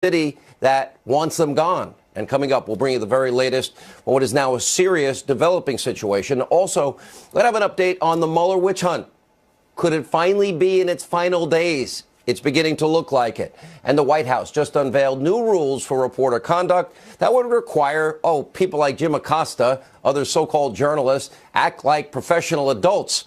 city that wants them gone. And coming up, we'll bring you the very latest on what is now a serious developing situation. Also, let's have an update on the Mueller witch hunt. Could it finally be in its final days? It's beginning to look like it. And the White House just unveiled new rules for reporter conduct that would require, people like Jim Acosta, other so-called journalists, act like professional adults.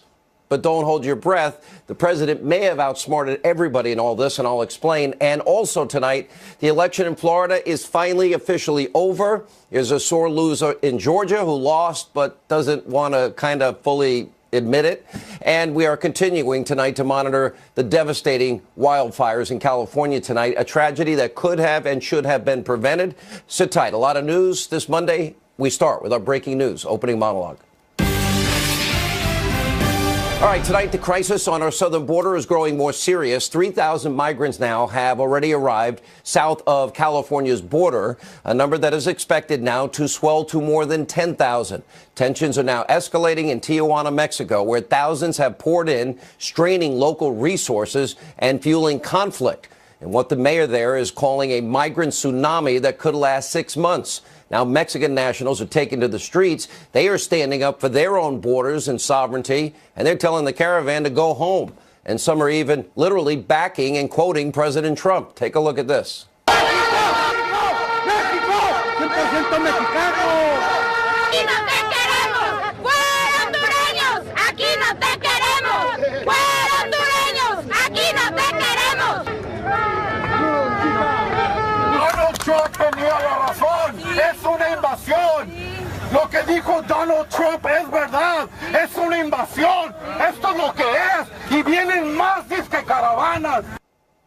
But don't hold your breath. The president may have outsmarted everybody in all this, and I'll explain. And also tonight, the election in Florida is finally officially over. There's a sore loser in Georgia who lost but doesn't want to kind of fully admit it. And we are continuing tonight to monitor the devastating wildfires in California tonight, a tragedy that could have and should have been prevented. Sit tight. A lot of news this Monday. We start with our breaking news opening monologue. All right, tonight, the crisis on our southern border is growing more serious. 3,000 migrants now have already arrived south of California's border, a number that is expected now to swell to more than 10,000. Tensions are now escalating in Tijuana, Mexico, where thousands have poured in, straining local resources and fueling conflict. And what the mayor there is calling a migrant tsunami that could last 6 months. Now, Mexican nationals are taking to the streets. They are standing up for their own borders and sovereignty, and they're telling the caravan to go home. And some are even literally backing and quoting President Trump. Take a look at this. Trump tenía la razón, es una invasión. Lo que dijo Donald Trump es verdad, es una invasión. Esto es lo que es, y vienen más disque caravanas.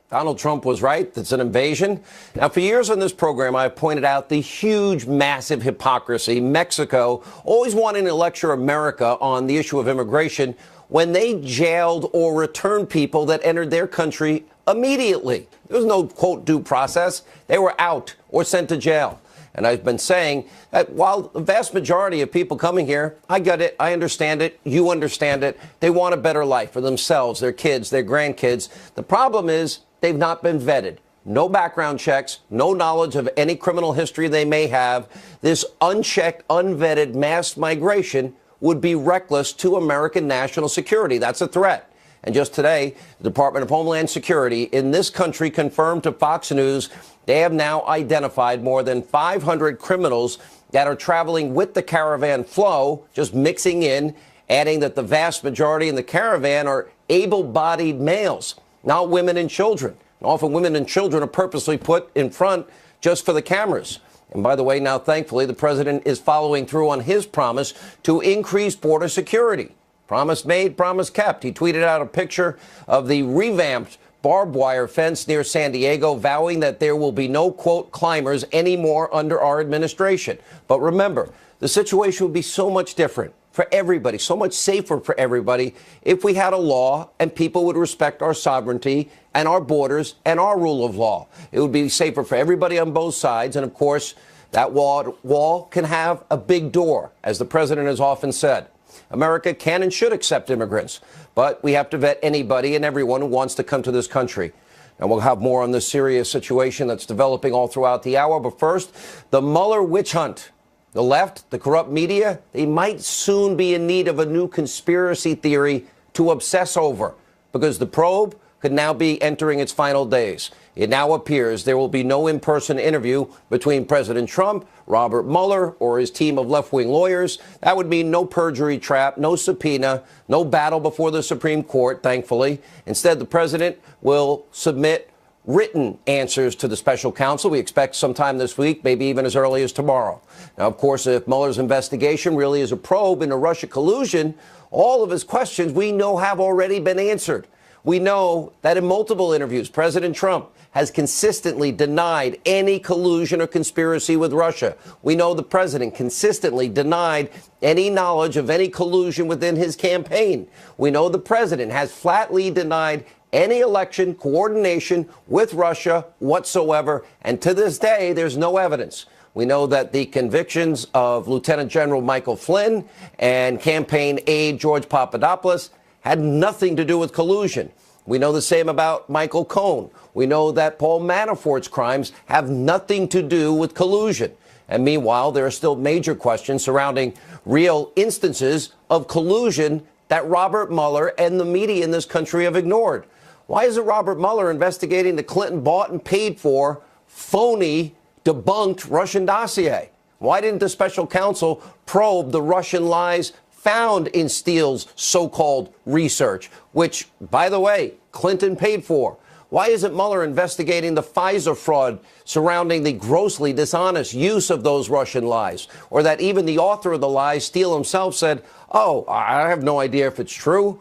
Donald Trump was right. It's an invasion. Now, for years on this program, I've pointed out the huge, massive hypocrisy. Mexico always wanting to lecture America on the issue of immigration when they jailed or returned people that entered their country immediately. There was no, quote, due process. They were out or sent to jail. And I've been saying that while the vast majority of people coming here, I get it, I understand it, you understand it, they want a better life for themselves, their kids, their grandkids. The problem is they've not been vetted. No background checks, no knowledge of any criminal history they may have. This unchecked, unvetted mass migration would be reckless to American national security. That's a threat. And just today, the Department of Homeland Security in this country confirmed to Fox News they have now identified more than 500 criminals that are traveling with the caravan flow, just mixing in, adding that the vast majority in the caravan are able-bodied males, not women and children. Often women and children are purposely put in front just for the cameras. And by the way, now, thankfully, the president is following through on his promise to increase border security. Promise made, promise kept. He tweeted out a picture of the revamped barbed wire fence near San Diego, vowing that there will be no, quote, climbers anymore under our administration. But remember, the situation would be so much different for everybody, so much safer for everybody if we had a law and people would respect our sovereignty and our borders and our rule of law. It would be safer for everybody on both sides. And of course, that wall can have a big door, as the president has often said. America can and should accept immigrants, but we have to vet anybody and everyone who wants to come to this country. And we'll have more on this serious situation that's developing all throughout the hour. But first, the Mueller witch hunt. The left, the corrupt media, they might soon be in need of a new conspiracy theory to obsess over, because the probe could now be entering its final days. It now appears there will be no in-person interview between President Trump, Robert Mueller, or his team of left-wing lawyers. That would mean no perjury trap, no subpoena, no battle before the Supreme Court, thankfully. Instead, the president will submit written answers to the special counsel. We expect sometime this week, maybe even as early as tomorrow. Now, of course, if Mueller's investigation really is a probe into Russia collusion, all of his questions we know have already been answered. We know that in multiple interviews, President Trump has consistently denied any collusion or conspiracy with Russia. We know the president consistently denied any knowledge of any collusion within his campaign. We know the president has flatly denied any election coordination with Russia whatsoever. And to this day, there's no evidence. We know that the convictions of Lieutenant General Michael Flynn and campaign aide George Papadopoulos had nothing to do with collusion. We know the same about Michael Cohen. We know that Paul Manafort's crimes have nothing to do with collusion. And meanwhile, there are still major questions surrounding real instances of collusion that Robert Mueller and the media in this country have ignored. Why isn't Robert Mueller investigating the Clinton bought and paid for, phony, debunked Russian dossier? Why didn't the special counsel probe the Russian lies found in Steele's so-called research, which, by the way, Clinton paid for? Why isn't Mueller investigating the Pfizer fraud surrounding the grossly dishonest use of those Russian lies? Or that even the author of the lies, Steele himself, said, "Oh, I have no idea if it's true."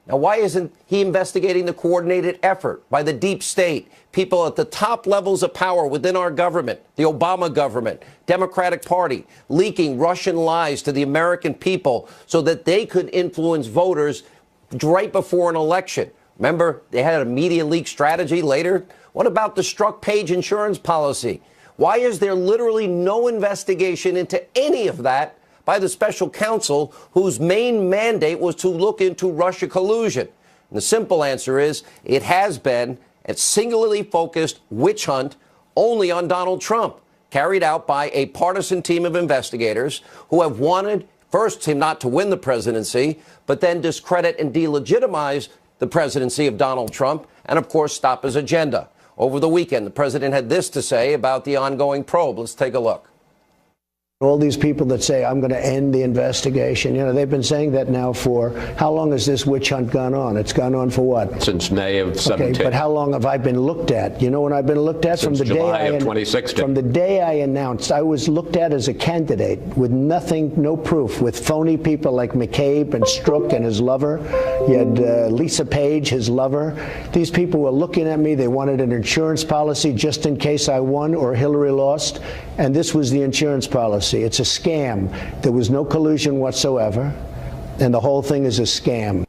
Now, why isn't he investigating the coordinated effort by the deep state, people at the top levels of power within our government, the Obama government, Democratic Party, leaking Russian lies to the American people so that they could influence voters right before an election? Remember, they had a media leak strategy later. What about the struck page insurance policy? Why is there literally no investigation into any of that by the special counsel whose main mandate was to look into Russia collusion? And the simple answer is it has been a singularly focused witch hunt only on Donald Trump, carried out by a partisan team of investigators who have wanted first him not to win the presidency, but then discredit and delegitimize the presidency of Donald Trump and, of course, stop his agenda. Over the weekend, the president had this to say about the ongoing probe. Let's take a look. All these people that say, I'm going to end the investigation, you know, they've been saying that now for, how long has this witch hunt gone on? It's gone on for what? Since May of 17. Okay, but how long have I been looked at? You know when I've been looked at? Since from the July day of 2016. From the day I announced, I was looked at as a candidate with nothing, no proof, with phony people like McCabe and Strzok and his lover. You had Lisa Page, his lover. These people were looking at me. They wanted an insurance policy just in case I won or Hillary lost. And this was the insurance policy. It's a scam. There was no collusion whatsoever. And the whole thing is a scam.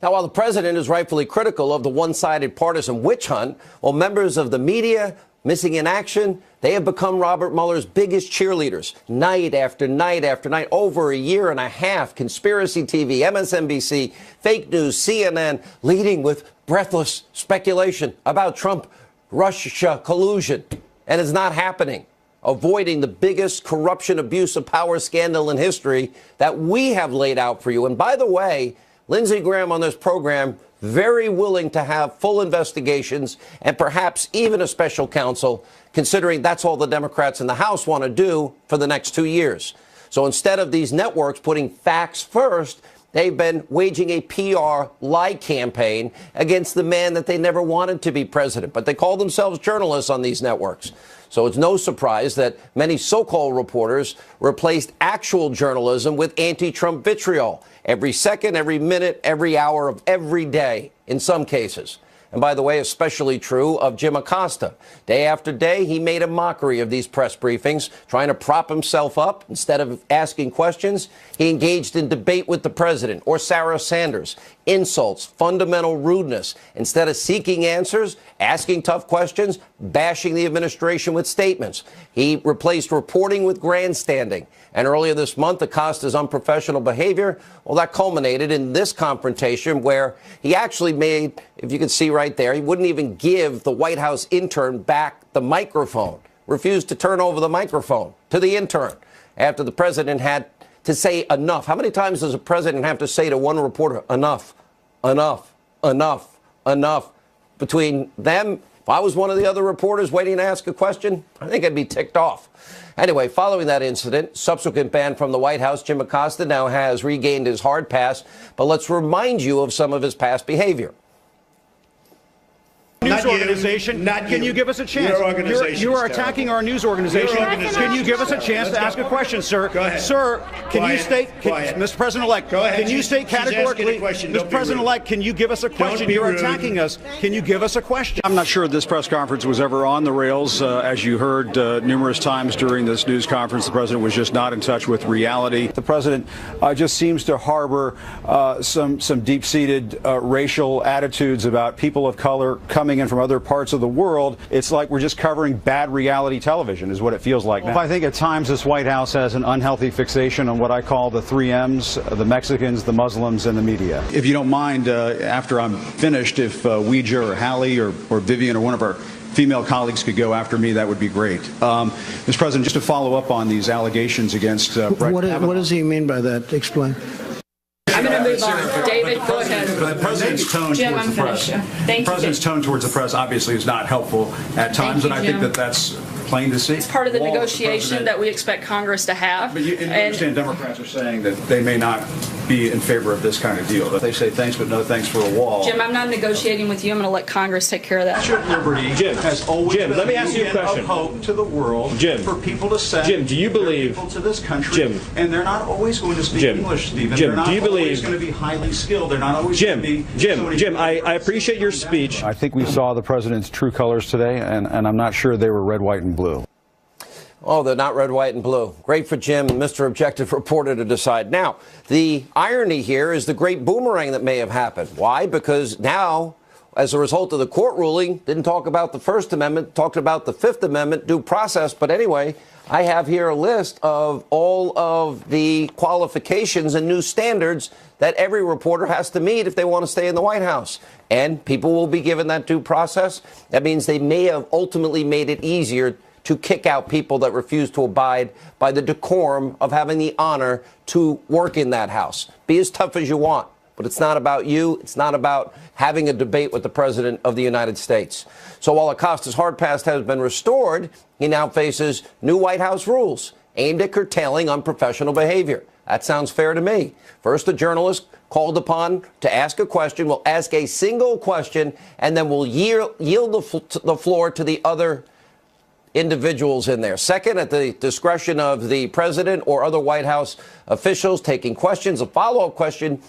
Now, while the president is rightfully critical of the one-sided partisan witch hunt, while members of the media missing in action, they have become Robert Mueller's biggest cheerleaders night after night after night, over a year and a half. Conspiracy TV, MSNBC, fake news, CNN, leading with breathless speculation about Trump-Russia collusion. And it's not happening. Avoiding the biggest corruption, abuse of power scandal in history that we have laid out for you. And by the way, Lindsey Graham on this program, very willing to have full investigations and perhaps even a special counsel, considering that's all the Democrats in the House want to do for the next 2 years. So instead of these networks putting facts first, they've been waging a PR lie campaign against the man that they never wanted to be president. But they call themselves journalists on these networks. So it's no surprise that many so-called reporters replaced actual journalism with anti-Trump vitriol every second, every minute, every hour of every day in some cases. And by the way, especially true of Jim Acosta. Day after day, he made a mockery of these press briefings, trying to prop himself up. Instead of asking questions, he engaged in debate with the president or Sarah Sanders. Insults, fundamental rudeness. Instead of seeking answers, asking tough questions, bashing the administration with statements. He replaced reporting with grandstanding. And earlier this month, Acosta's unprofessional behavior, well, that culminated in this confrontation where he actually made, if you can see right there, he wouldn't even give the White House intern back the microphone, refused to turn over the microphone to the intern after the president had to say enough. How many times does a president have to say to one reporter, enough, enough, enough, enough? Between them, if I was one of the other reporters waiting to ask a question, I think I'd be ticked off. Anyway, following that incident, subsequent ban from the White House, Jim Acosta now has regained his hard pass. But let's remind you of some of his past behavior. News organization. Can you give us a chance? Your organization. You are attacking our news organization. Can you give us a chance to ask a question, sir? Go ahead. Sir, can you state, Mr. President-elect, can you state She's categorically, Mr. President-elect, can you give us a question? You're attacking us. Can you give us a question? I'm not sure this press conference was ever on the rails. As you heard numerous times during this news conference, the president was just not in touch with reality. The president just seems to harbor some deep-seated racial attitudes about people of color coming coming in from other parts of the world. It's like we're just covering bad reality television is what it feels like now. I think at times this White House has an unhealthy fixation on what I call the 3 M's, the Mexicans, the Muslims, and the media. If you don't mind, after I'm finished, if Ouija or Hallie or Vivian or one of our female colleagues could go after me, that would be great. Mr. President, just to follow up on these allegations against Brett Kavanaugh. What does he mean by that? Explain. I'm going to move on. David, go ahead. The president's tone Jim, towards I'm the press. finished. Thank you. The president's tone towards the press obviously is not helpful at times, and I think that that's plain to see. It's part of the negotiation that we expect Congress to have. But you understand Democrats are saying that they may not be in favor of this kind of deal. That they say thanks, but no thanks for a wall. Jim, I'm not negotiating with you. I'm going to let Congress take care of that. Liberty Jim, has always Jim, been let me ask you a question. of hope to the world. Jim, for people to send Jim, do you believe people to this country? Jim, and they're not always going to speak English, Stephen. Jim, they're not do you believe always going to be highly skilled. They're not always Jim, going to be Jim, I appreciate your speech. I think we saw the president's true colors today, and I'm not sure they were red, white, and blue. Oh, they're not red, white, and blue. Great for Jim and Mr. Objective Reporter to decide. Now, the irony here is the great boomerang that may have happened. Why? Because now, as a result of the court ruling, didn't talk about the First Amendment, talked about the Fifth Amendment, due process. But anyway, I have here a list of all of the qualifications and new standards that every reporter has to meet if they want to stay in the White House. And people will be given that due process. That means they may have ultimately made it easier to kick out people that refuse to abide by the decorum of having the honor to work in that house. Be as tough as you want, but it's not about you. It's not about having a debate with the President of the United States. So while Acosta's hard pass has been restored, he now faces new White House rules aimed at curtailing unprofessional behavior. That sounds fair to me. First, a journalist called upon to ask a question will ask a single question and then will yield the floor to the other individuals in there. Second, at the discretion of the president or other White House officials taking questions, a follow-up question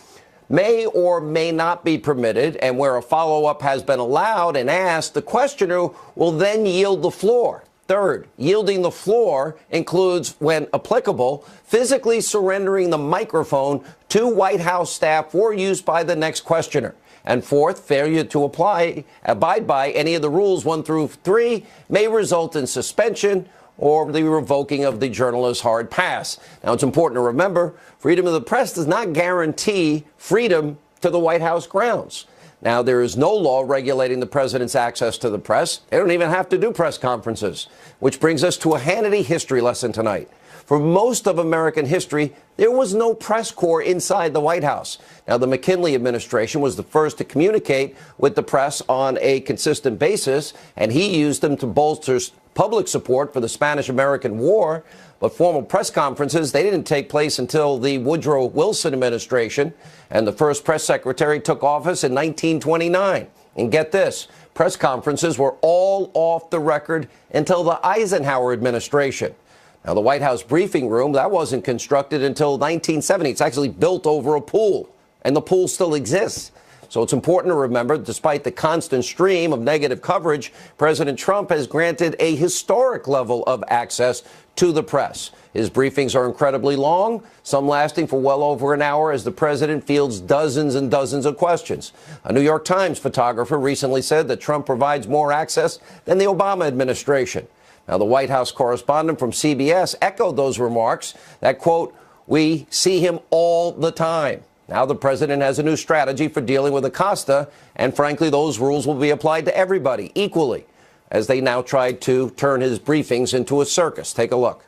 may or may not be permitted, and where a follow-up has been allowed and asked, the questioner will then yield the floor. Third, yielding the floor includes, when applicable, physically surrendering the microphone to White House staff for use by the next questioner. And fourth, failure to abide by any of the rules 1 through 3 may result in suspension or the revoking of the journalist's hard pass. Now, it's important to remember, freedom of the press does not guarantee freedom to the White House grounds. Now, there is no law regulating the president's access to the press. They don't even have to do press conferences, which brings us to a Hannity history lesson tonight. For most of American history, there was no press corps inside the White House. Now, the McKinley administration was the first to communicate with the press on a consistent basis, and he used them to bolster public support for the Spanish-American War. But formal press conferences, they didn't take place until the Woodrow Wilson administration, and the first press secretary took office in 1929. And get this, press conferences were all off the record until the Eisenhower administration. Now, the White House briefing room, that wasn't constructed until 1970. It's actually built over a pool, and the pool still exists. So it's important to remember, despite the constant stream of negative coverage, President Trump has granted a historic level of access to the press. His briefings are incredibly long, some lasting for well over an hour as the president fields dozens and dozens of questions. A New York Times photographer recently said that Trump provides more access than the Obama administration. Now, the White House correspondent from CBS echoed those remarks that, quote, we see him all the time. Now the president has a new strategy for dealing with Acosta, and frankly, those rules will be applied to everybody equally as they now try to turn his briefings into a circus. Take a look.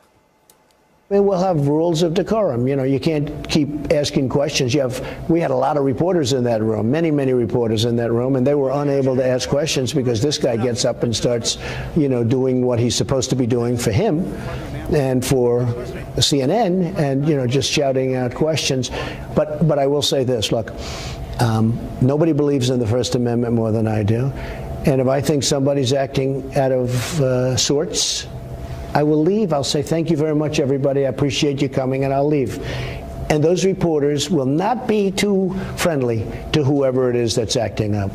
We'll have rules of decorum. You know, you can't keep asking questions. We had a lot of reporters in that room, many reporters in that room, and they were unable to ask questions because this guy gets up and starts, doing what he's supposed to be doing for him and for CNN and, just shouting out questions. But I will say this, look, nobody believes in the First Amendment more than I do. And if I think somebody's acting out of sorts, I will leave. I'll say, thank you very much, everybody. I appreciate you coming, and I'll leave. And those reporters will not be too friendly to whoever it is that's acting up.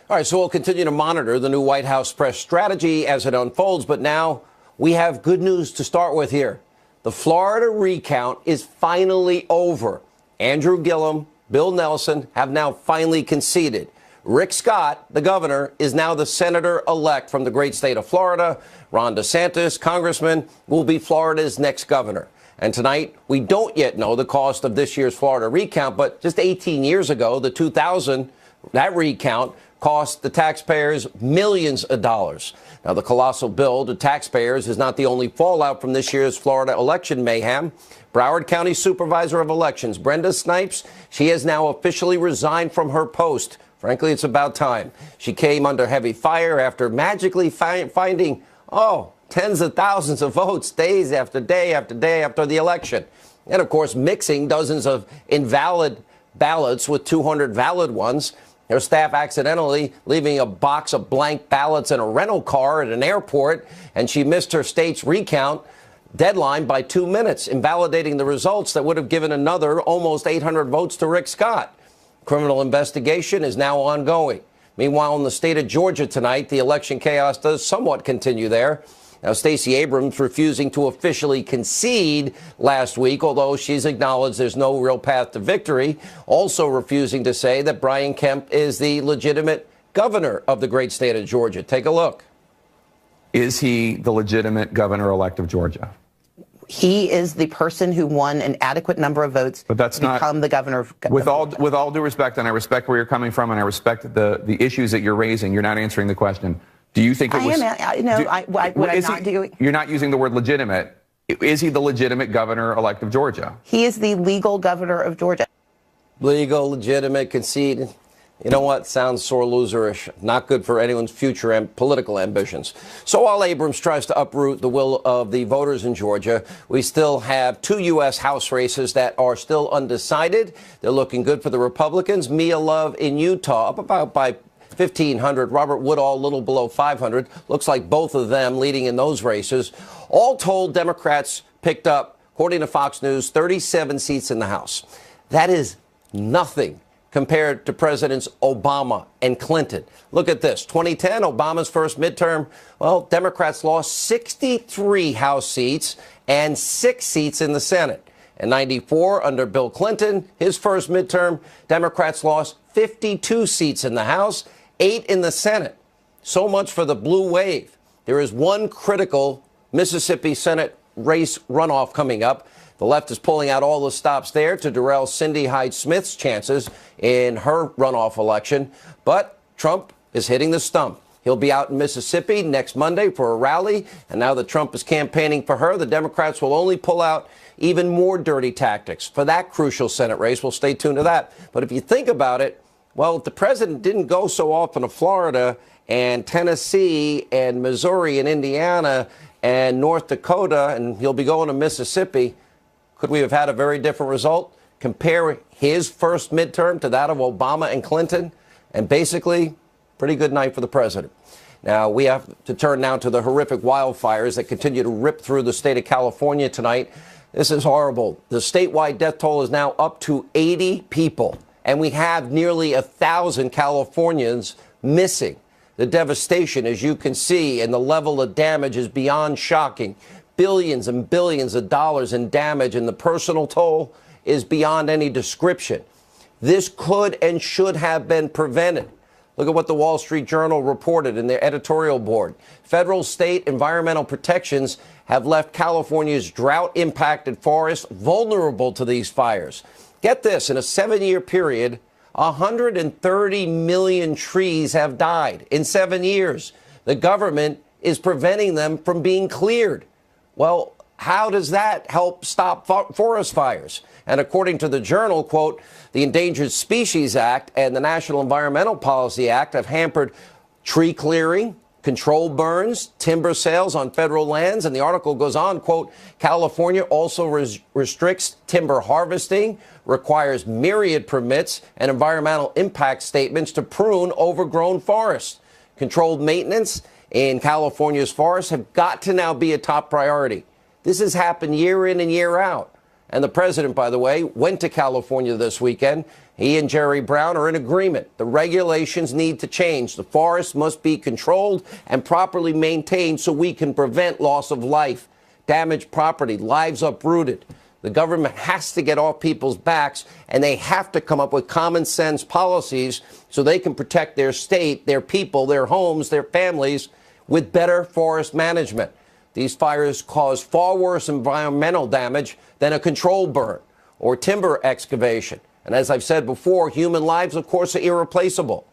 All right, so we'll continue to monitor the new White House press strategy as it unfolds. But now we have good news to start with here. The Florida recount is finally over. Andrew Gillum, Bill Nelson have now finally conceded. Rick Scott, the governor, is now the senator-elect from the great state of Florida. Ron DeSantis, congressman, will be Florida's next governor. And tonight, we don't yet know the cost of this year's Florida recount, but just 18 years ago, the 2000, that recount cost the taxpayers millions of dollars. Now, the colossal bill to taxpayers is not the only fallout from this year's Florida election mayhem. Broward County Supervisor of Elections, Brenda Snipes, she has now officially resigned from her post. Frankly, it's about time. She came under heavy fire after magically finding, tens of thousands of votes days after day after day after the election. And, of course, mixing dozens of invalid ballots with 200 valid ones. Her staff accidentally leaving a box of blank ballots in a rental car at an airport, and she missed her state's recount deadline by 2 minutes, invalidating the results that would have given another almost 800 votes to Rick Scott. Criminal investigation is now ongoing. Meanwhile, in the state of Georgia tonight, the election chaos does somewhat continue there. Now, Stacey Abrams refusing to officially concede last week, although she's acknowledged there's no real path to victory, also refusing to say that Brian Kemp is the legitimate governor of the great state of Georgia. Take a look. Is he the legitimate governor-elect of Georgia? He is the person who won an adequate number of votes but that's to become the governor of with all due respect, and I respect where you're coming from, and I respect the issues that you're raising. You're not answering the question. Do you think it was? You're not using the word legitimate. Is he the legitimate governor-elect of Georgia? He is the legal governor of Georgia. Legal, legitimate, conceded. You know what? Sounds sore loserish. Not good for anyone's future and political ambitions. So while Abrams tries to uproot the will of the voters in Georgia, we still have 2 U.S. House races that are still undecided. They're looking good for the Republicans. Mia Love in Utah, up about by 1,500. Robert Woodall, a little below 500. Looks like both of them leading in those races. All told, Democrats picked up, according to Fox News, 37 seats in the House. That is nothing compared to Presidents Obama and Clinton. Look at this. 2010, Obama's first midterm. Well, Democrats lost 63 House seats and 6 seats in the Senate. In 94, under Bill Clinton, his first midterm, Democrats lost 52 seats in the House, 8 in the Senate. So much for the blue wave. There is one critical Mississippi Senate race runoff coming up. The left is pulling out all the stops there to derail Cindy Hyde-Smith's chances in her runoff election. But Trump is hitting the stump. He'll be out in Mississippi next Monday for a rally. And now that Trump is campaigning for her, the Democrats will only pull out even more dirty tactics for that crucial Senate race. We'll stay tuned to that. But if you think about it, well, if the president didn't go so often to Florida and Tennessee and Missouri and Indiana and North Dakota, and he'll be going to Mississippi, could we have had a very different result? Compare his first midterm to that of Obama and Clinton, and basically, pretty good night for the president. Now, we have to turn now to the horrific wildfires that continue to rip through the state of California tonight. This is horrible. The statewide death toll is now up to 80 people, and we have nearly 1,000 Californians missing. The devastation, as you can see, and the level of damage is beyond shocking. Billions and billions of dollars in damage, and the personal toll is beyond any description. This could and should have been prevented. Look at what the Wall Street Journal reported in their editorial board. Federal, state environmental protections have left California's drought-impacted forests vulnerable to these fires. Get this, in a 7-year period, 130 million trees have died in 7 years. The government is preventing them from being cleared. Well, how does that help stop forest fires? And according to the Journal, quote, the Endangered Species Act and the National Environmental Policy Act have hampered tree clearing, controlled burns, timber sales on federal lands. And the article goes on, quote, California also restricts timber harvesting, requires myriad permits and environmental impact statements to prune overgrown forests. Controlled maintenance in California's forests have got to now be a top priority. This has happened year in and year out. And the president, by the way, went to California this weekend. He and Jerry Brown are in agreement. The regulations need to change. The forests must be controlled and properly maintained so we can prevent loss of life, damaged property, lives uprooted. The government has to get off people's backs, and they have to come up with common sense policies so they can protect their state, their people, their homes, their families with better forest management. These fires cause far worse environmental damage than a controlled burn or timber excavation. And as I've said before, human lives, of course, are irreplaceable.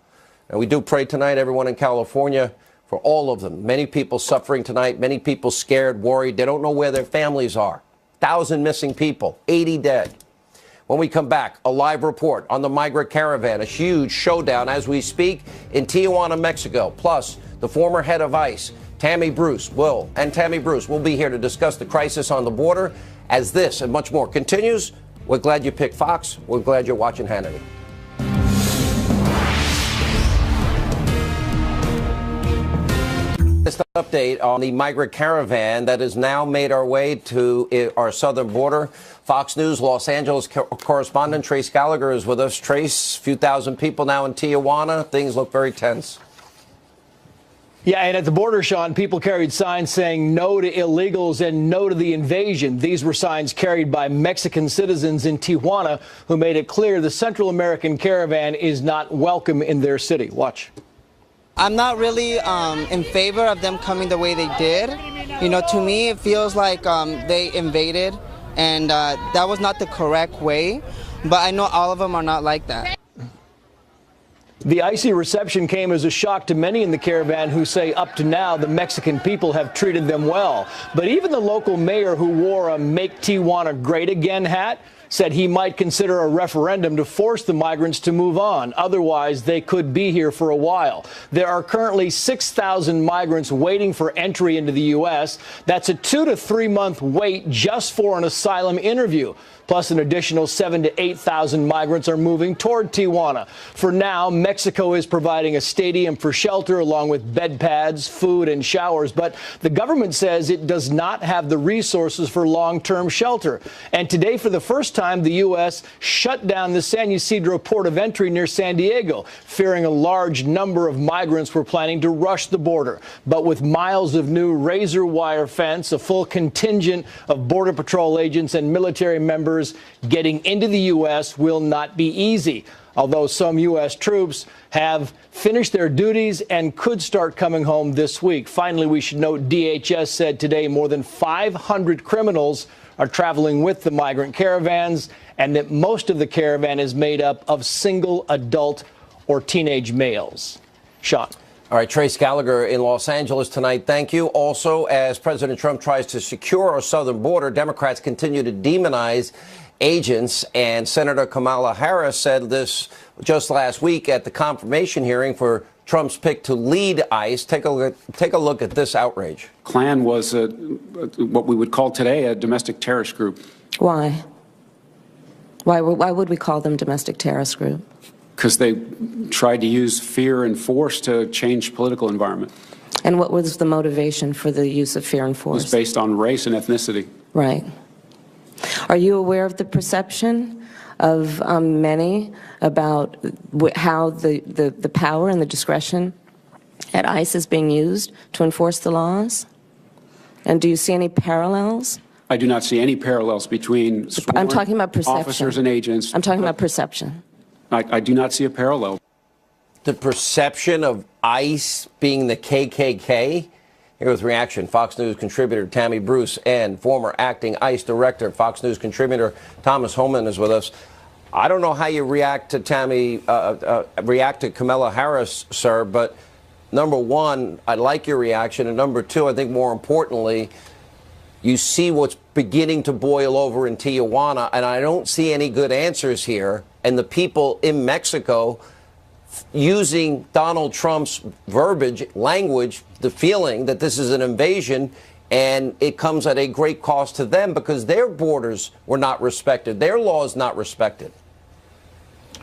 And we do pray tonight, everyone in California, for all of them. Many people suffering tonight, many people scared, worried. They don't know where their families are. 1,000 missing people, 80 dead. When we come back, a live report on the migrant caravan, a huge showdown as we speak in Tijuana, Mexico. Plus, the former head of ICE, Tammy Bruce, will be here to discuss the crisis on the border. As this and much more continues, we're glad you picked Fox. We're glad you're watching Hannity. This update on the migrant caravan that has now made our way to our southern border. Fox News Los Angeles correspondent Trace Gallagher is with us. Trace, a few thousand people now in Tijuana. Things look very tense. Yeah, and at the border, Sean, people carried signs saying no to illegals and no to the invasion. These were signs carried by Mexican citizens in Tijuana who made it clear the Central American caravan is not welcome in their city. Watch. I'm not really in favor of them coming the way they did. You know, to me, it feels like they invaded, and that was not the correct way. But I know all of them are not like that. The icy reception came as a shock to many in the caravan who say up to now the Mexican people have treated them well. But even the local mayor who wore a Make Tijuana Great Again hat said he might consider a referendum to force the migrants to move on. Otherwise, they could be here for a while. There are currently 6,000 migrants waiting for entry into the U.S. That's a 2 to 3 month wait just for an asylum interview. Plus, an additional 7,000 to 8,000 migrants are moving toward Tijuana. For now, Mexico is providing a stadium for shelter along with bed pads, food, and showers. But the government says it does not have the resources for long-term shelter. And today, for the first time, the U.S. shut down the San Ysidro port of entry near San Diego, fearing a large number of migrants were planning to rush the border. But with miles of new razor wire fence, a full contingent of Border Patrol agents and military members getting into the U.S. will not be easy, although some U.S. troops have finished their duties and could start coming home this week. Finally, we should note DHS said today more than 500 criminals are traveling with the migrant caravans, and that most of the caravan is made up of single adult or teenage males. Sean. All right, Trace Gallagher in Los Angeles tonight. Thank you. Also, as President Trump tries to secure our southern border, Democrats continue to demonize agents. And Senator Kamala Harris said this just last week at the confirmation hearing for Trump's pick to lead ICE. Take a look at this outrage. Klan was what we would call today a domestic terrorist group. Why? Why would we call them domestic terrorist group? Because they tried to use fear and force to change political environment. And what was the motivation for the use of fear and force? It was based on race and ethnicity. Right. Are you aware of the perception of many about how the power and the discretion at ICE is being used to enforce the laws? And do you see any parallels? I do not see any parallels between I'm talking about perception. Officers and agents. I'm talking about perception. I do not see a parallel. The perception of ICE being the KKK? Here with reaction, Fox News contributor Tammy Bruce and former acting ICE director, Fox News contributor Thomas Homan is with us. I don't know how you react to Kamala Harris, sir, but number one, I like your reaction. And number two, I think more importantly, you see what's beginning to boil over in Tijuana, and I don't see any good answers here. And the people in Mexico using Donald Trump's verbiage, language, the feeling that this is an invasion, and it comes at a great cost to them because their borders were not respected, their laws not respected.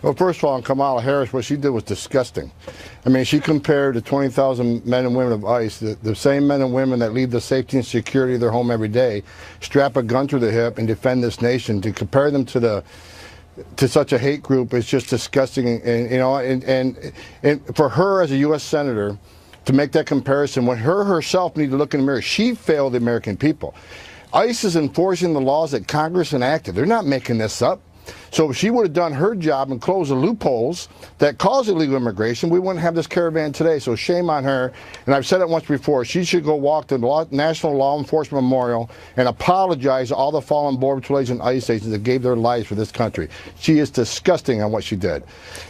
Well, first of all, on Kamala Harris, what she did was disgusting. I mean, she compared the 20,000 men and women of ICE, the same men and women that leave the safety and security of their home every day, strap a gun to their hip and defend this nation. To compare them to such a hate group is just disgusting. And you know, and for her as a U.S. senator to make that comparison, when herself needed to look in the mirror, she failed the American people. ICE is enforcing the laws that Congress enacted. They're not making this up. So if she would have done her job and closed the loopholes that cause illegal immigration, we wouldn't have this caravan today. So shame on her. And I've said it once before. She should go walk to the National Law Enforcement Memorial and apologize to all the fallen Border Patrol agents and ICE agents that gave their lives for this country. She is disgusting on what she did.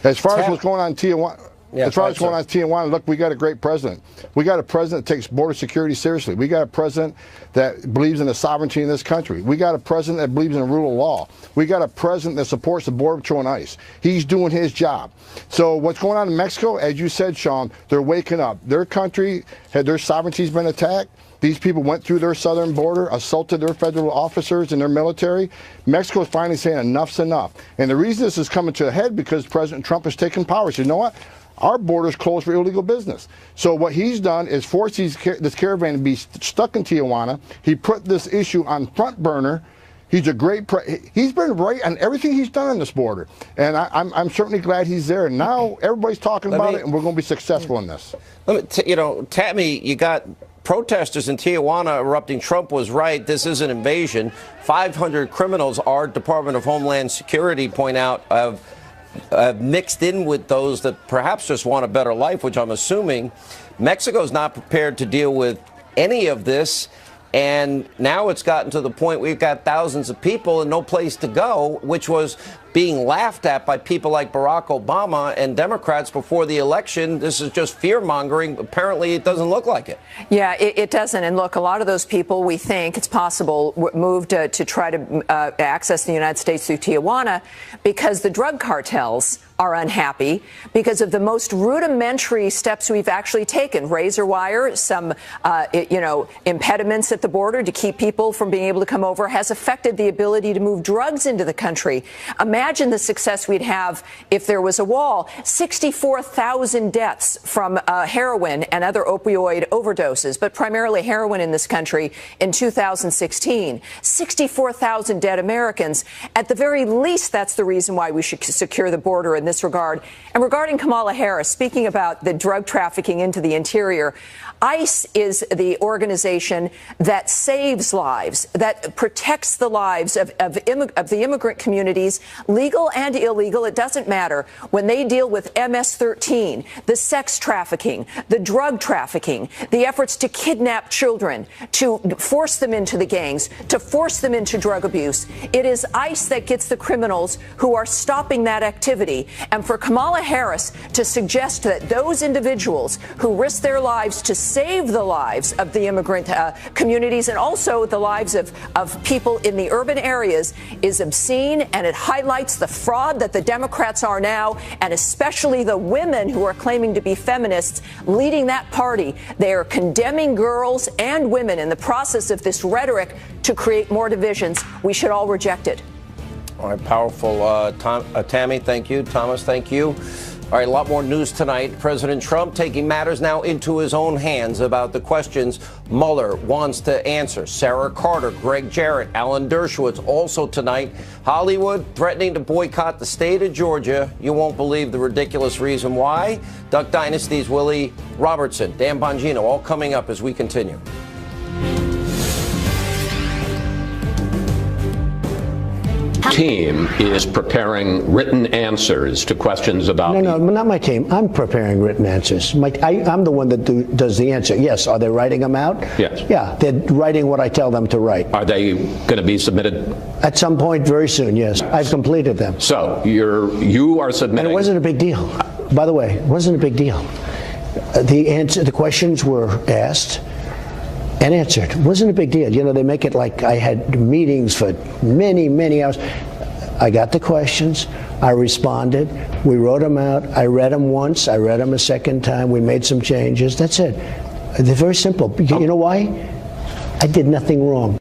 As far as what's going on in Tijuana, as far as going on in Tijuana, look, we got a great president. We got a president that takes border security seriously. We got a president that believes in the sovereignty in this country. We got a president that believes in the rule of law. We got a president that supports the Border Patrol and ICE. He's doing his job. So what's going on in Mexico, as you said, Sean, they're waking up. Their country, their sovereignty's been attacked. These people went through their southern border, assaulted their federal officers and their military. Mexico is finally saying enough's enough. And the reason this is coming to a head because President Trump has taken power. He said, you know what? Our border's closed for illegal business. So what he's done is force this caravan to be stuck in Tijuana. He put this issue on front burner. He's a great he's been right on everything he's done on this border. And I'm certainly glad he's there. And now everybody's talking about it, and we're going to be successful in this. You know, Tammy, you got protesters in Tijuana erupting. Trump was right. This is an invasion. 500 criminals, our Department of Homeland Security point out, have mixed in with those that perhaps just want a better life, which I'm assuming. Mexico's not prepared to deal with any of this. And now it's gotten to the point we've got thousands of people and no place to go, which was being laughed at by people like Barack Obama and Democrats before the election. This is just fear-mongering. Apparently, it doesn't look like it. Yeah, it doesn't. And look, a lot of those people, we think it's possible, moved to try to access the United States through Tijuana because the drug cartels are unhappy because of the most rudimentary steps we've actually taken. Razor wire, some, impediments at the border to keep people from being able to come over has affected the ability to move drugs into the country. Imagine the success we'd have if there was a wall. 64,000 deaths from heroin and other opioid overdoses, but primarily heroin in this country in 2016. 64,000 dead Americans. At the very least, that's the reason why we should secure the border in this regard. And regarding Kamala Harris, speaking about the drug trafficking into the interior, ICE is the organization that saves lives, that protects the lives of the immigrant communities, legal and illegal. It doesn't matter. When they deal with MS-13, the sex trafficking, the drug trafficking, the efforts to kidnap children, to force them into the gangs, to force them into drug abuse, it is ICE that gets the criminals who are stopping that activity. And for Kamala Harris to suggest that those individuals who risk their lives to save the lives of the immigrant communities and also the lives of people in the urban areas is obscene, and it highlights the fraud that the Democrats are now, and especially the women who are claiming to be feminists leading that party. They are condemning girls and women in the process of this rhetoric to create more divisions. We should all reject it. All right, powerful. Tammy, thank you. Thomas, thank you. All right, a lot more news tonight. President Trump taking matters now into his own hands about the questions Mueller wants to answer. Sarah Carter, Greg Jarrett, Alan Dershowitz also tonight. Hollywood threatening to boycott the state of Georgia. You won't believe the ridiculous reason why. Duck Dynasty's Willie Robertson, Dan Bongino, all coming up as we continue. Team is preparing written answers to questions about. No, not my team. I'm preparing written answers. I'm the one that does the answer. Yes. Are they writing them out? Yes. Yeah, they're writing what I tell them to write. Are they going to be submitted? At some point very soon, yes. I've completed them. So you are submitting. And it wasn't a big deal. By the way, it wasn't a big deal. The questions were asked and answered. It wasn't a big deal. You know, they make it like I had meetings for many, many hours. I got the questions. I responded. We wrote them out. I read them once. I read them a second time. We made some changes. That's it. They're very simple. You know why? I did nothing wrong.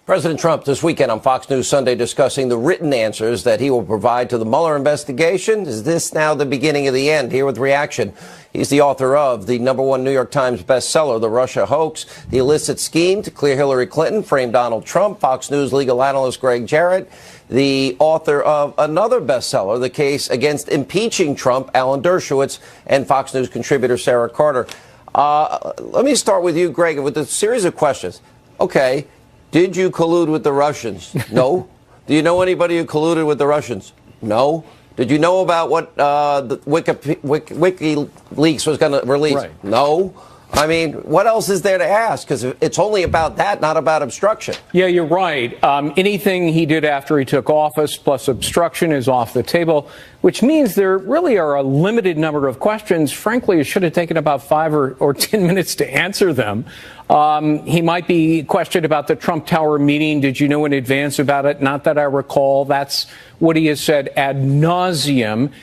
President Trump this weekend on Fox News Sunday discussing the written answers that he will provide to the Mueller investigation. Is this now the beginning of the end? Here with reaction. He's the author of the #1 New York Times bestseller, The Russia Hoax, The Illicit Scheme to Clear Hillary Clinton, Frame Donald Trump, Fox News legal analyst Greg Jarrett, the author of another bestseller, The Case Against Impeaching Trump, Alan Dershowitz, and Fox News contributor Sarah Carter. Let me start with you, Greg, with a series of questions. Okay. Did you collude with the Russians? No. Do you know anybody who colluded with the Russians? No. Did you know about what the WikiLeaks was going to release? Right. No. I mean, what else is there to ask? Because it's only about that, not about obstruction. Yeah, you're right. Anything he did after he took office plus obstruction is off the table, which means there really are a limited number of questions. Frankly, it should have taken about 5 or 10 minutes to answer them. He might be questioned about the Trump Tower meeting. Did you know in advance about it? Not that I recall. That's what he has said ad nauseum.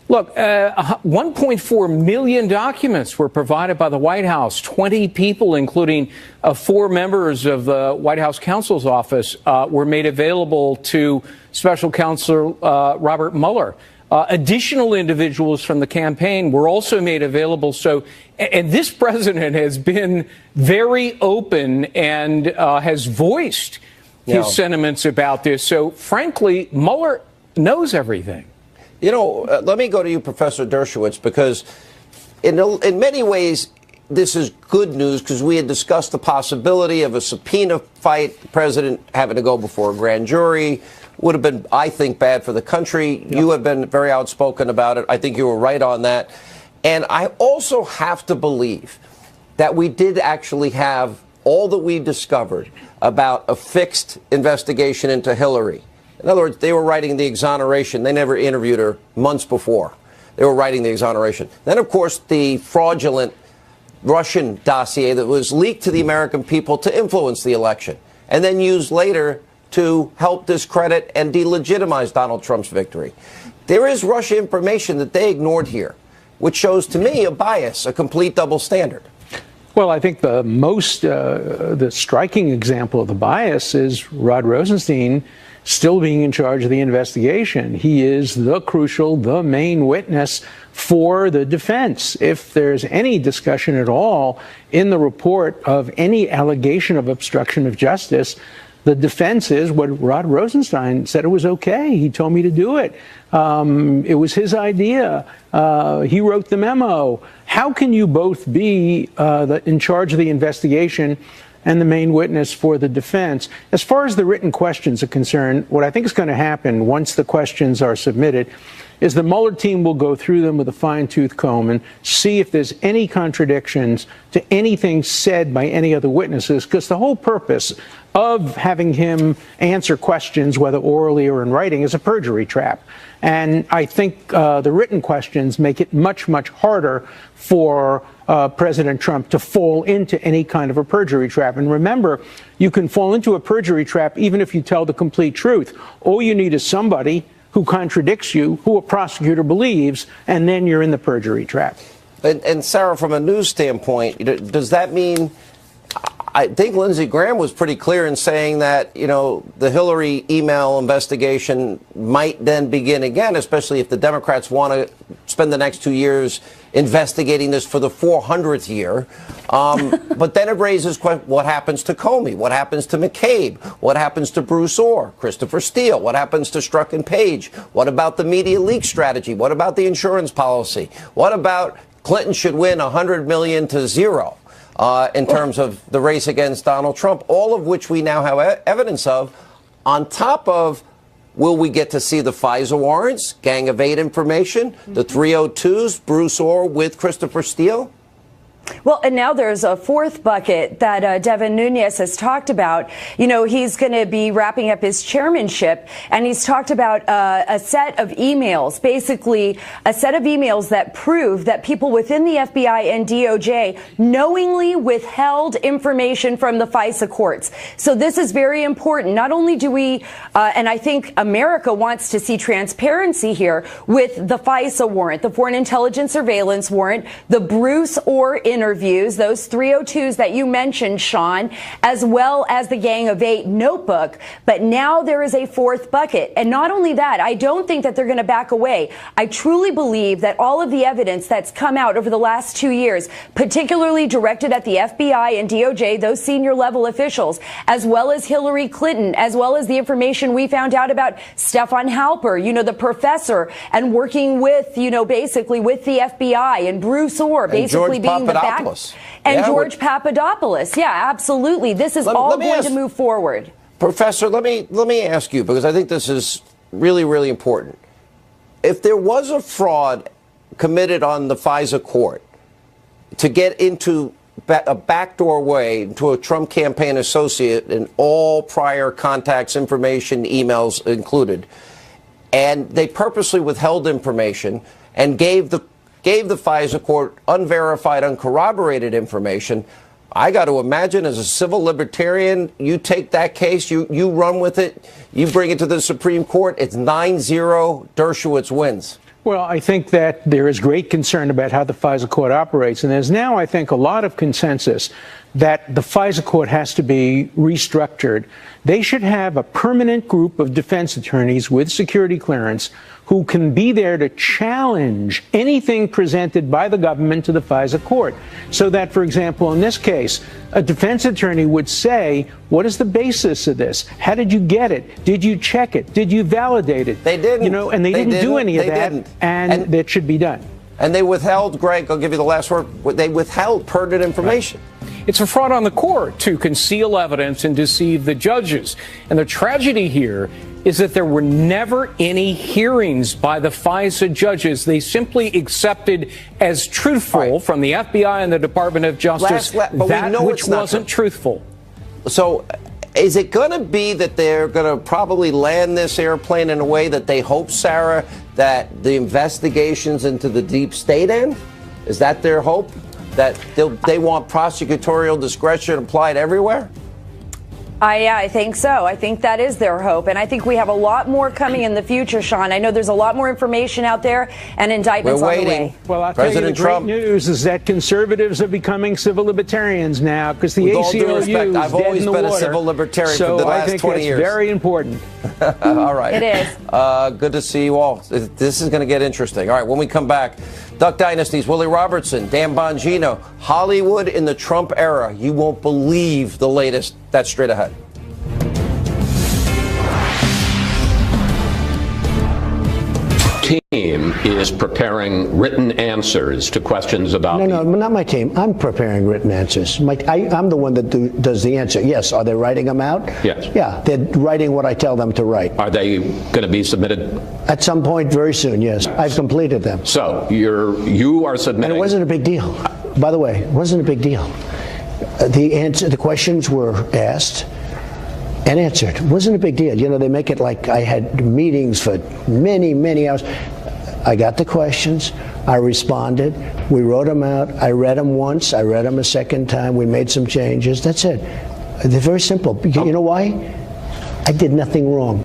Look, 1.4 million documents were provided by the White House. 20 people, including 4 members of the White House counsel's office, were made available to Special Counsel Robert Mueller. Additional individuals from the campaign were also made available. So, and this president has been very open and has voiced his sentiments about this. So, frankly, Mueller knows everything. You know, let me go to you, Professor Dershowitz, because in many ways, this is good news because we had discussed the possibility of a subpoena fight, the president having to go before a grand jury. Would have been, I think, bad for the country. Yep. You have been very outspoken about it. I think you were right on that. And I also have to believe that we did actually have all that we discovered about a fixed investigation into Hillary. In other words, they were writing the exoneration. They never interviewed her months before. They were writing the exoneration. Then, of course, the fraudulent Russian dossier that was leaked to the American people to influence the election and then used later to help discredit and delegitimize Donald Trump's victory. There is Russia information that they ignored here, which shows to me a bias, a complete double standard. Well, I think the striking example of the bias is Rod Rosenstein still being in charge of the investigation. He is the main witness for the defense. If there's any discussion at all in the report of any allegation of obstruction of justice, the defense is what Rod Rosenstein said it was okay. He told me to do it. It was his idea. He wrote the memo. How can you both be in charge of the investigation and the main witness for the defense? As far as the written questions are concerned, what I think is going to happen once the questions are submitted is the Mueller team will go through them with a fine-tooth comb and see if there's any contradictions to anything said by any other witnesses, because the whole purpose of having him answer questions, whether orally or in writing, is a perjury trap. And I think the written questions make it much, much harder for President Trump to fall into any kind of a perjury trap. And remember, you can fall into a perjury trap even if you tell the complete truth. All you need is somebody who contradicts you, who a prosecutor believes, and then you're in the perjury trap. And Sarah, from a news standpoint, does that mean, I think Lindsey Graham was pretty clear in saying that, you know, the Hillary email investigation might then begin again, especially if the Democrats want to spend the next 2 years investigating this for the 400th year. But then it raises what happens to Comey? What happens to McCabe? What happens to Bruce Orr, Christopher Steele? What happens to Strzok and Page? What about the media leak strategy? What about the insurance policy? What about Clinton should win 100 million to 0? In terms of the race against Donald Trump, all of which we now have evidence of, on top of, will we get to see the FISA warrants, Gang of 8 information, the 302s, Bruce Orr with Christopher Steele? Well, and now there's a fourth bucket that Devin Nunes has talked about. You know, he's going to be wrapping up his chairmanship, and he's talked about a set of emails, basically a set of emails that prove that people within the FBI and DOJ knowingly withheld information from the FISA courts. So this is very important. Not only do we, and I think America wants to see transparency here with the FISA warrant, the Foreign Intelligence Surveillance warrant, the Bruce Orr interviews, those 302s that you mentioned, Sean, as well as the Gang of 8 notebook. But now there is a fourth bucket. And not only that, I don't think that they're going to back away. I truly believe that all of the evidence that's come out over the last 2 years, particularly directed at the FBI and DOJ, those senior level officials, as well as Hillary Clinton, as well as the information we found out about Stefan Halper, you know, the professor, and working with, you know, basically with the FBI, and Bruce Orr, basically being the Papadopoulos. And George Papadopoulos. Yeah, absolutely. This is all going to move forward. Professor, let me ask you, because I think this is really, really important. If there was a fraud committed on the FISA court to get into a backdoor way to a Trump campaign associate and all prior contacts, information, emails included, and they purposely withheld information and gave the FISA court unverified, uncorroborated information, I got to imagine as a civil libertarian, you take that case, you run with it, you bring it to the Supreme Court, it's 9-0, Dershowitz wins. Well, I think that there is great concern about how the FISA court operates, and there's now, I think, a lot of consensus that the FISA court has to be restructured. They should have a permanent group of defense attorneys with security clearance who can be there to challenge anything presented by the government to the FISA court. So that, for example, in this case, a defense attorney would say, what is the basis of this? How did you get it? Did you check it? Did you validate it? They didn't. You know, and they didn't do any of that, and that should be done. And they withheld, Greg, I'll give you the last word, they withheld pertinent information. Right. It's a fraud on the court to conceal evidence and deceive the judges. And the tragedy here is that there were never any hearings by the FISA judges. They simply accepted as truthful from the FBI and the Department of Justice that which wasn't truthful. So is it going to be that they're going to probably land this airplane in a way that they hope, Sarah, that the investigations into the deep state end? Is that their hope? That they want prosecutorial discretion applied everywhere? Yeah, I think so. I think that is their hope. And I think we have a lot more coming in the future, Sean. I know there's a lot more information out there and indictments on the way. Well, I'll tell you, the great news is that conservatives are becoming civil libertarians now because the ACLU is dead in the water. I've always been a civil libertarian for the last 20 years. So I think it's very important. All right. It is. Good to see you all. This is going to get interesting. All right, when we come back, Duck Dynasty's Willie Robertson, Dan Bongino, Hollywood in the Trump era. You won't believe the latest. That's straight ahead. Team is preparing written answers to questions about No, not my team. I'm preparing written answers. I'm the one that does the answer. Yes. Are they writing them out? Yes. Yeah, they're writing what I tell them to write. Are they going to be submitted? At some point very soon, yes. I've completed them. So you are submitting. And it wasn't a big deal. By the way, it wasn't a big deal. The questions were asked and answered. It wasn't a big deal. You know, they make it like I had meetings for many, many hours. I got the questions. I responded. We wrote them out. I read them once. I read them a second time. We made some changes. That's it. They're very simple. You know why? I did nothing wrong.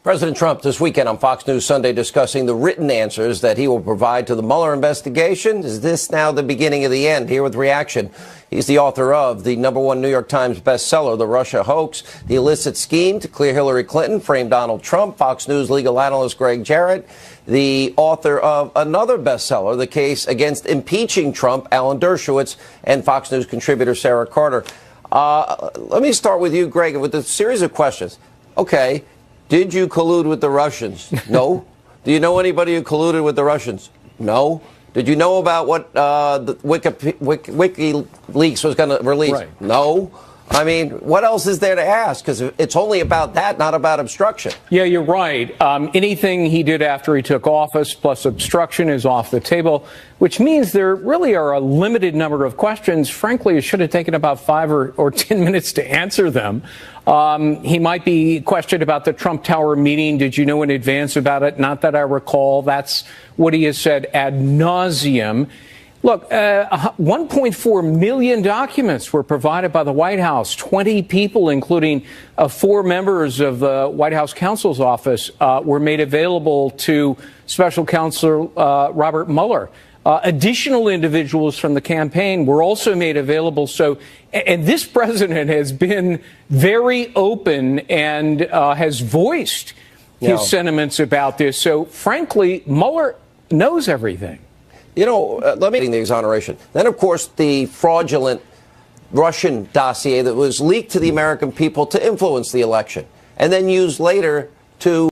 President Trump this weekend on Fox News Sunday discussing the written answers that he will provide to the Mueller investigation. Is this now the beginning of the end? Here with reaction. He's the author of the #1 New York Times bestseller, The Russia Hoax, The Illicit Scheme to Clear Hillary Clinton, Frame Donald Trump, Fox News legal analyst Greg Jarrett, the author of another bestseller, The Case Against Impeaching Trump, Alan Dershowitz, and Fox News contributor Sarah Carter. Let me start with you, Greg, with a series of questions. Okay. Did you collude with the Russians? No. Do you know anybody who colluded with the Russians? No. Did you know about what the WikiLeaks was going to release? Right. No. I mean, what else is there to ask? Because it's only about that, not about obstruction. Yeah, you're right. Anything he did after he took office plus obstruction is off the table, which means there really are a limited number of questions. Frankly, it should have taken about 5 or 10 minutes to answer them. He might be questioned about the Trump Tower meeting. Did you know in advance about it? Not that I recall. That's what he has said ad nauseum. Look, 1.4 million documents were provided by the White House. 20 people, including 4 members of the White House counsel's office, were made available to Special Counsel Robert Mueller. Additional individuals from the campaign were also made available. And this president has been very open and has voiced his sentiments about this. So, frankly, Mueller knows everything. You know, let me the exoneration. Then, of course, the fraudulent Russian dossier that was leaked to the American people to influence the election and then used later to